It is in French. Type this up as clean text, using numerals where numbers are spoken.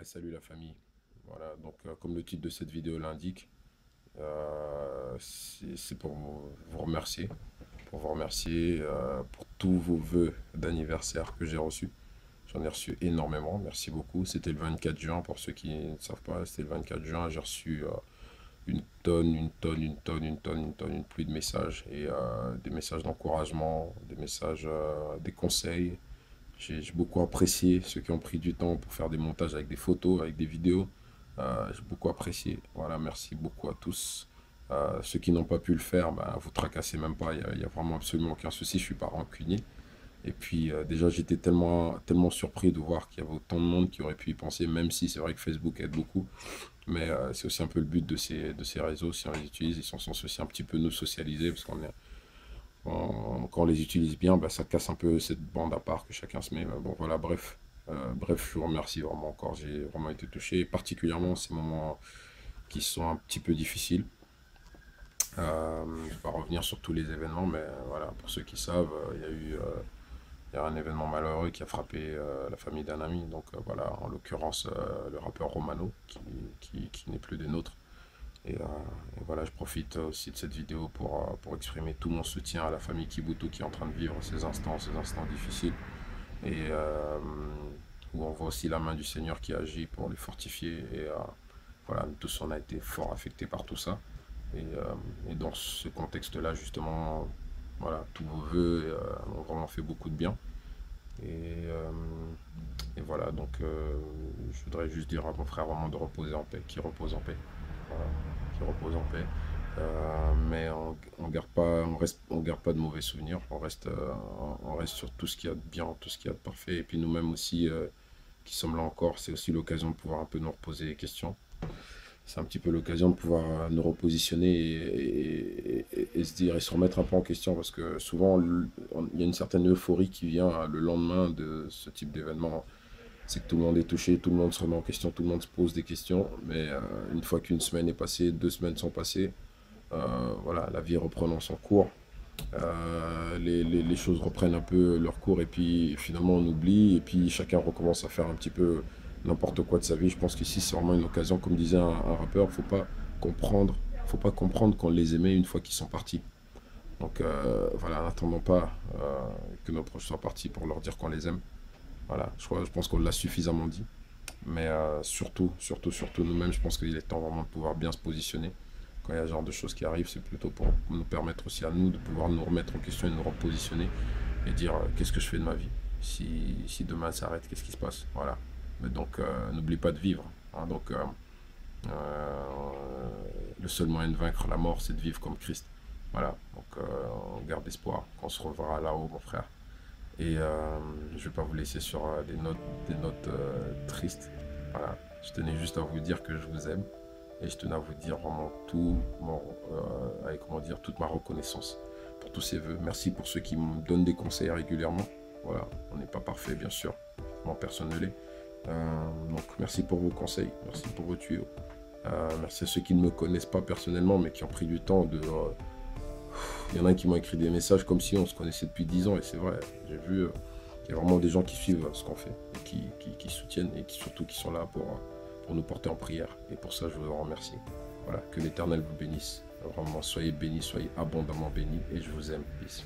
Salut la famille. Voilà, donc comme le titre de cette vidéo l'indique, c'est pour vous remercier, pour tous vos vœux d'anniversaire que j'ai reçus. J'en ai reçu énormément, merci beaucoup. C'était le 24 juin, pour ceux qui ne savent pas, c'était le 24 juin, j'ai reçu une pluie de messages, et des messages d'encouragement, des messages, des conseils. J'ai beaucoup apprécié ceux qui ont pris du temps pour faire des montages avec des photos, avec des vidéos. J'ai beaucoup apprécié. Voilà, merci beaucoup à tous. Ceux qui n'ont pas pu le faire, bah, vous tracassez même pas. Il y a vraiment absolument aucun souci. Je suis pas rancunier. Et puis déjà, j'étais tellement surpris de voir qu'il y avait autant de monde qui aurait pu y penser, même si c'est vrai que Facebook aide beaucoup. Mais c'est aussi un peu le but de ces réseaux. Si on les utilise, ils sont censés aussi un petit peu nous socialiser, parce quand on les utilise bien, bah, ça casse un peu cette bande à part que chacun se met. Bon, voilà, bref. Bref, je vous remercie vraiment encore. J'ai vraiment été touché, particulièrement ces moments qui sont un petit peu difficiles. Je ne vais pas revenir sur tous les événements, mais voilà, pour ceux qui savent, il y a un événement malheureux qui a frappé la famille d'un ami. Donc voilà, en l'occurrence, le rappeur Romano, qui n'est plus des nôtres. Et voilà, je profite aussi de cette vidéo pour exprimer tout mon soutien à la famille Kibuto qui est en train de vivre ces instants difficiles. Et où on voit aussi la main du Seigneur qui agit pour les fortifier. Et voilà, nous tous on a été fort affectés par tout ça. Et dans ce contexte-là, justement, voilà, tous vos voeux ont vraiment fait beaucoup de bien. Et, euh, et voilà, donc je voudrais juste dire à mon frère vraiment de reposer en paix, qui repose en paix. Voilà, qui repose en paix. Mais on garde pas, on garde pas de mauvais souvenirs. On reste sur tout ce qu'il y a de bien, tout ce qu'il y a de parfait. Et puis nous-mêmes aussi, qui sommes là encore, c'est aussi l'occasion de pouvoir un peu nous reposer les questions. C'est un petit peu l'occasion de pouvoir nous repositionner et se dire et se remettre un peu en question, parce que souvent il y a une certaine euphorie qui vient le lendemain de ce type d'événement. C'est que tout le monde est touché, tout le monde se remet en question, tout le monde se pose des questions, mais une fois qu'une semaine est passée, 2 semaines sont passées, voilà, la vie reprenant son cours, les choses reprennent un peu leur cours, et puis finalement on oublie, et puis chacun recommence à faire un petit peu n'importe quoi de sa vie. Je pense qu'ici c'est vraiment une occasion, comme disait un rappeur, comprendre, faut pas comprendre qu'on les aimait une fois qu'ils sont partis. Donc voilà, n'attendons pas que nos proches soient partis pour leur dire qu'on les aime. Voilà, je pense qu'on l'a suffisamment dit. Mais surtout nous-mêmes, je pense qu'il est temps vraiment de pouvoir bien se positionner. Quand il y a ce genre de choses qui arrivent, c'est plutôt pour nous permettre aussi à nous de pouvoir nous remettre en question et nous repositionner et dire qu'est-ce que je fais de ma vie. Si demain s'arrête, qu'est-ce qui se passe. Voilà. Mais donc, n'oublie pas de vivre. Hein. Donc, le seul moyen de vaincre la mort, c'est de vivre comme Christ. Voilà. Donc, on garde espoir qu'on se reverra là-haut, mon frère. Et je ne vais pas vous laisser sur des notes tristes. Voilà. Je tenais juste à vous dire que je vous aime. Et je tenais à vous dire vraiment comment dire, toute ma reconnaissance pour tous ces vœux. Merci pour ceux qui me donnent des conseils régulièrement. Voilà, on n'est pas parfait, bien sûr. Moi, personne ne l'est. Donc, merci pour vos conseils. Merci pour vos tuyaux. Merci à ceux qui ne me connaissent pas personnellement, mais qui ont pris du temps de... il y en a qui m'ont écrit des messages comme si on se connaissait depuis 10 ans, et c'est vrai. J'ai vu qu'il y a vraiment des gens qui suivent ce qu'on fait, et qui soutiennent, et surtout qui sont là pour nous porter en prière. Et pour ça, je vous en remercie. Voilà, que l'Éternel vous bénisse. Vraiment, soyez bénis, soyez abondamment bénis, et je vous aime. Peace.